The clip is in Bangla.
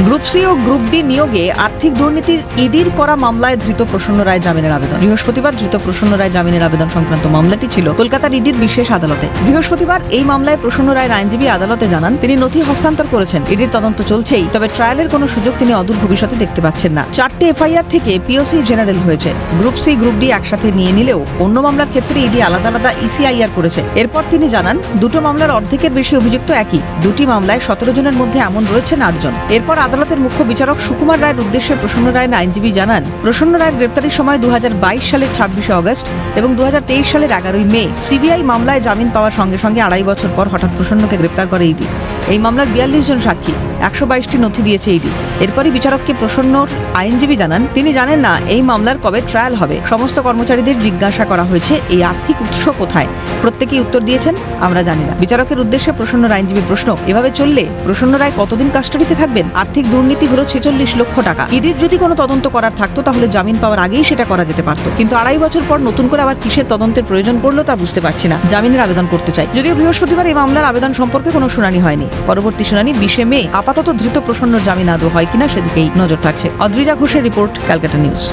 গ্রুপ সি ও গ্রুপ ডি নিয়োগে আর্থিক দুর্নীতির ইডির করা মামলায় ধৃত প্রসন্ন রায় জামিনের আবেদন। বৃহস্পতিবার ধৃত প্রসন্ন রায় জামিনের আবেদন সংক্রান্ত মামলাটি ছিল কলকাতার ইডির বিশেষ আদালতে। বৃহস্পতিবার এই মামলায় প্রসন্ন রায়ের আইনজীবী আদালতে জানান, তিনি নথি হস্তান্তর করেছেন, ইডির তদন্ত চলছেই, তবে ট্রায়ালের কোনো সুযোগ তিনি অদূর ভবিষ্যতে দেখতে পাচ্ছেন না। 4টে এফআইআর থেকে পিওসি জেনারেল হয়েছে। গ্রুপ সি গ্রুপ ডি একসাথে নিয়ে নিলেও অন্য মামলার ক্ষেত্রে ইডি আলাদা আলাদা ইসিআইআর করেছে। এরপর তিনি জানান, দুটো মামলার অর্ধেকের বেশি অভিযুক্ত একই। দুটি মামলায় 17 জনের মধ্যে এমন রয়েছেন 8 জন। এরপর আদালতের মুখ্য বিচারক সুকুমার রায়ের উদ্দেশ্যে প্রসন্ন রায়ের আইনজীবী জানান, প্রসন্ন রায়ের গ্রেপ্তারির সময় 2022 সালের 26শে অগস্ট এবং 2023 সালের 11ই মে সিবিআই মামলায় জামিন পাওয়ার সঙ্গে সঙ্গে 2.5 বছর পর হঠাৎ প্রসন্নকে গ্রেপ্তার করে ইডি। এই মামলার 42 জন সাক্ষী, 122টি নথি দিয়েছে ইডি। এরপরই বিচারককে প্রসন্নর আইনজীবী জানান, তিনি জানেন না এই মামলার কবে ট্রায়াল হবে। সমস্ত কর্মচারীদের জিজ্ঞাসা করা হয়েছে এই আর্থিক উৎস কোথায়, প্রত্যেকেই উত্তর দিয়েছেন, আমরা জানি না। বিচারকের উদ্দেশ্যে প্রসন্নর আইনজীবীর প্রশ্ন, এভাবে চললে প্রসন্ন রায় কতদিন কাস্টাডিতে থাকবেন? আর্থিক দুর্নীতি হলো 46 লক্ষ টাকা। ইডির যদি কোনো তদন্ত করার থাকতো তাহলে জামিন পাওয়ার আগেই সেটা করা যেতে পারতো, কিন্তু 2.5 বছর পর নতুন করে আবার কিসের তদন্তের প্রয়োজন পড়লো তা বুঝতে পারছি না। জামিনের আবেদন করতে চাই। যদিও বৃহস্পতিবার এই মামলার আবেদন সম্পর্কে কোনো শুনানি হয়নি। পরবর্তী শুনানি 20শে মে। আপাতত ধৃত প্রসন্ন জামিন আদৌ হয় কিনা সেদিকেই নজর থাকছে। অদ্রিজা ঘোষের রিপোর্ট, ক্যালকাটা নিউজ।